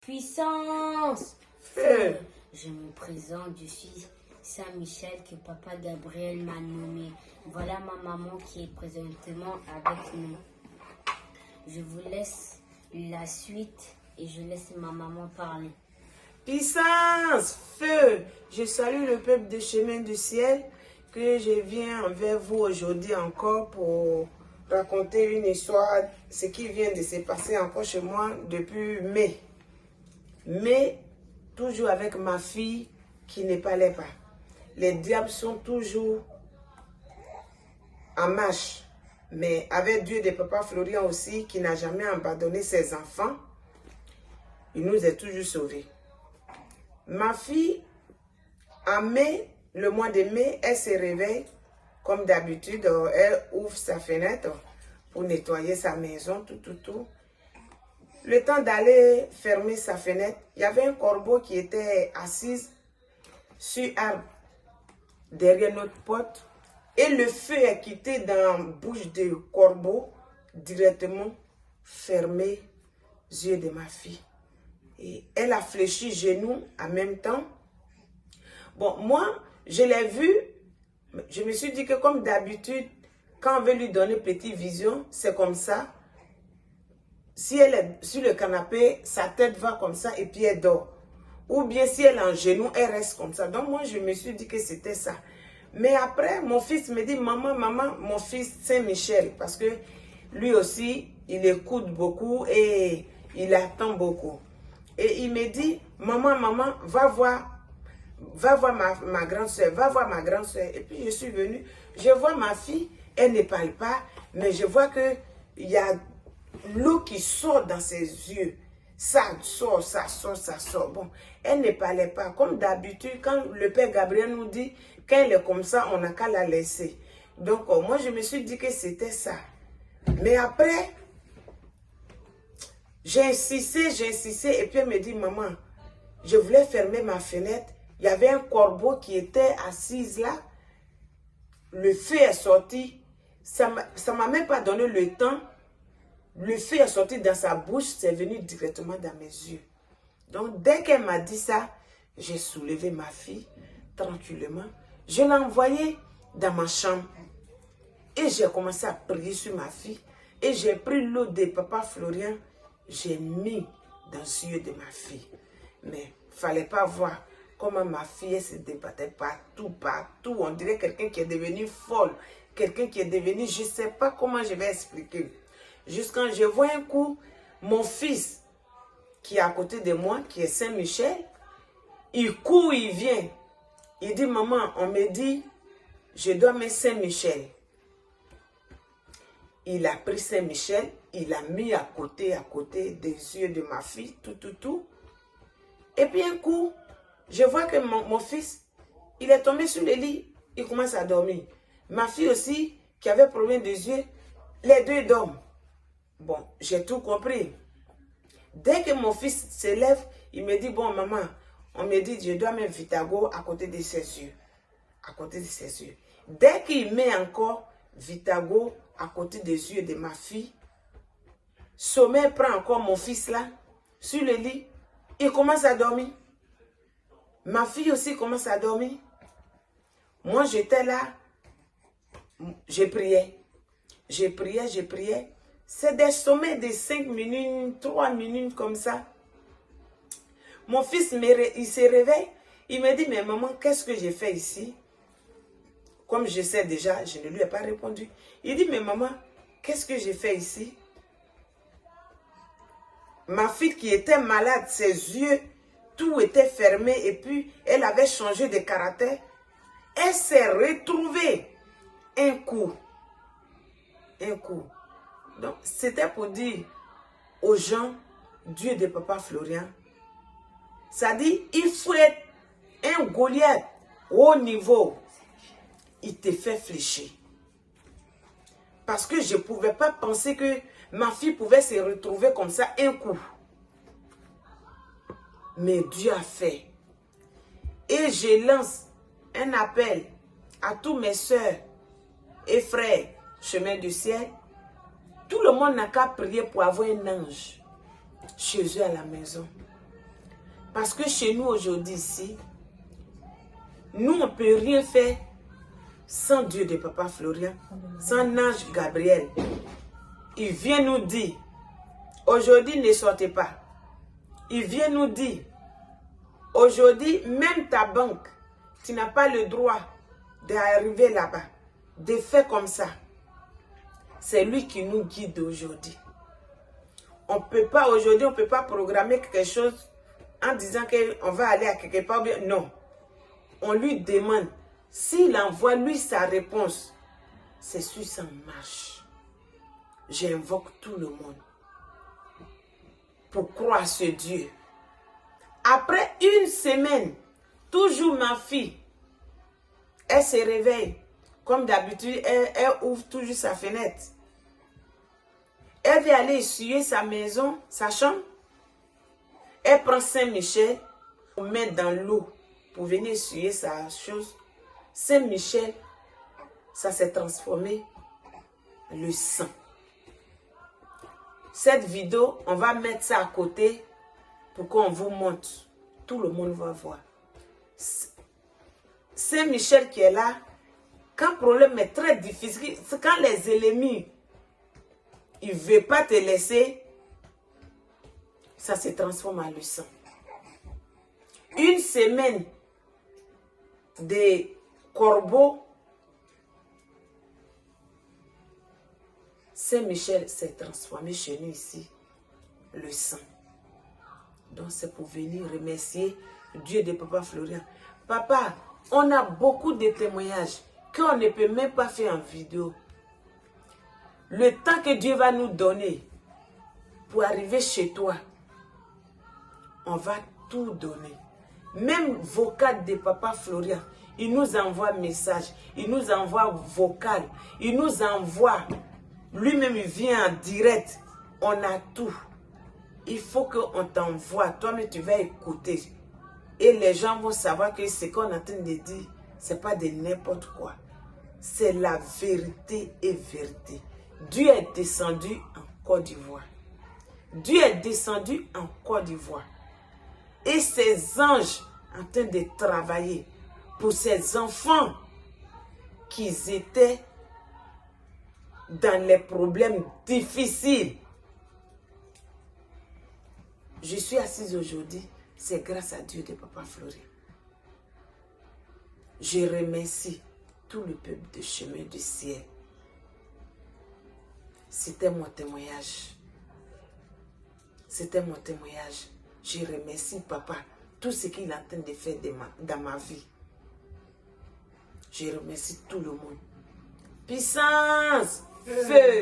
Puissance! Feu! Je me présente, je suis Saint-Michel que papa Gabriel m'a nommé. Voilà ma maman qui est présentement avec nous. Je vous laisse la suite et je laisse ma maman parler. Puissance! Feu! Je salue le peuple des chemins du ciel que je viens vers vous aujourd'hui encore pour raconter une histoire, ce qui vient de se passer encore chez moi depuis mai. Mais toujours avec ma fille qui ne parlait pas. Les diables sont toujours en marche. Mais avec Dieu de papa Florian aussi, qui n'a jamais abandonné ses enfants, il nous a toujours sauvés. Ma fille, en mai, le mois de mai, elle se réveille comme d'habitude. Elle ouvre sa fenêtre pour nettoyer sa maison, tout. Le temps d'aller fermer sa fenêtre, il y avait un corbeau qui était assis sur arbre derrière notre porte. Et le feu est quitté dans la bouche du corbeau, directement fermé les yeux de ma fille. Et elle a fléchi genoux en même temps. Bon, moi, je l'ai vu, je me suis dit que comme d'habitude, quand on veut lui donner petite vision, c'est comme ça. Si elle est sur le canapé, sa tête va comme ça et puis elle dort. Ou bien si elle est en genoux, elle reste comme ça. Donc moi, je me suis dit que c'était ça. Mais après, mon fils me dit, maman, mon fils Saint-Michel, parce que lui aussi, il écoute beaucoup et il attend beaucoup. Et il me dit, maman, va voir ma grande soeur, va voir ma grande soeur. Et puis je suis venue, je vois ma fille, elle ne parle pas, mais je vois qu'il y a l'eau qui sort dans ses yeux. Ça sort. Bon, elle ne parlait pas. Comme d'habitude, quand le père Gabriel nous dit, quand elle est comme ça, on n'a qu'à la laisser. Donc, moi, je me suis dit que c'était ça. Mais après, j'ai insisté, et puis elle me dit, maman, je voulais fermer ma fenêtre. Il y avait un corbeau qui était assis là. Le feu est sorti. Ça ne m'a même pas donné le temps. Le feu est sorti dans sa bouche, c'est venu directement dans mes yeux. Donc, dès qu'elle m'a dit ça, j'ai soulevé ma fille tranquillement. Je l'ai envoyée dans ma chambre. Et j'ai commencé à prier sur ma fille. Et j'ai pris l'eau de papa Florian. J'ai mis dans les yeux de ma fille. Mais il ne fallait pas voir comment ma fille elle se débattait partout. On dirait quelqu'un qui est devenu folle. Quelqu'un qui est devenu, je ne sais pas comment je vais expliquer. Jusqu'à je vois un coup, mon fils qui est à côté de moi, qui est Saint-Michel, il court, il vient. Il dit, maman, on me dit, je dois mettre Saint-Michel. Il a pris Saint-Michel, il l'a mis à côté des yeux de ma fille, tout. Et puis un coup, je vois que mon fils, il est tombé sur le lit, il commence à dormir. Ma fille aussi, qui avait problème des yeux, les deux dorment. Bon, j'ai tout compris. Dès que mon fils se lève, il me dit, bon maman, on me dit, je dois mettre Vitago à côté de ses yeux. À côté de ses yeux. Dès qu'il met encore Vitago à côté des yeux de ma fille, sommeil prend encore mon fils là, sur le lit, il commence à dormir. Ma fille aussi commence à dormir. Moi, j'étais là, je priais. Je priais. C'est des sommets de 5 minutes, 3 minutes comme ça. Mon fils, il se réveille. Il me dit, mais maman, qu'est-ce que j'ai fait ici? Comme je sais déjà, je ne lui ai pas répondu. Il dit, mais maman, qu'est-ce que j'ai fait ici? Ma fille qui était malade, ses yeux, tout était fermé et puis elle avait changé de caractère. Elle s'est retrouvée un coup. Donc, c'était pour dire aux gens, Dieu de papa Florian, ça dit, il faut être un Goliath au niveau. Il te fait fléchir. Parce que je ne pouvais pas penser que ma fille pouvait se retrouver comme ça un coup. Mais Dieu a fait. Et je lance un appel à tous mes soeurs et frères, chemin du ciel. Tout le monde n'a qu'à prier pour avoir un ange chez eux à la maison. Parce que chez nous aujourd'hui ici, nous on ne peut rien faire sans Dieu de Papa Florian, sans l'ange Gabriel. Il vient nous dire, aujourd'hui ne sortez pas. Il vient nous dire, aujourd'hui même ta banque, tu n'as pas le droit d'arriver là-bas, de faire comme ça. C'est lui qui nous guide aujourd'hui. On peut pas aujourd'hui, on ne peut pas programmer quelque chose en disant qu'on va aller à quelque part. Non. On lui demande. S'il envoie lui sa réponse, c'est sûr ça marche. J'invoque tout le monde pour croire ce Dieu. Après une semaine, toujours ma fille, elle se réveille. Comme d'habitude, elle ouvre toujours sa fenêtre. Elle veut aller essuyer sa maison, sa chambre. Elle prend Saint-Michel, on met dans l'eau pour venir essuyer sa chose. Saint-Michel, ça s'est transformé le sang. Cette vidéo, on va mettre ça à côté pour qu'on vous montre. Tout le monde va voir. Saint-Michel qui est là, quand le problème est très difficile, c'est quand les ennemis, ils ne veulent pas te laisser, ça se transforme en le sang. Une semaine de corbeaux, Saint-Michel s'est transformé chez nous ici, le sang. Donc c'est pour venir remercier Dieu de Papa Florian. Papa, on a beaucoup de témoignages qu'on ne peut même pas faire en vidéo. Le temps que Dieu va nous donner pour arriver chez toi, on va tout donner. Même vocal de Papa Florian, il nous envoie message, il nous envoie vocal, il nous envoie, lui-même il vient en direct. On a tout. Il faut qu'on t'envoie, toi-même tu vas écouter. Et les gens vont savoir que ce qu'on est en train de dire, ce n'est pas de n'importe quoi. C'est la vérité et vérité. Dieu est descendu en Côte d'Ivoire. Dieu est descendu en Côte d'Ivoire. Et ses anges en train de travailler pour ces enfants qui étaient dans les problèmes difficiles. Je suis assise aujourd'hui, c'est grâce à Dieu de Papa Florian. Je remercie tout le peuple de Chemin du Ciel. C'était mon témoignage. C'était mon témoignage. Je remercie Papa, tout ce qu'il est en train de faire dans ma vie. Je remercie tout le monde. Puissance, feu.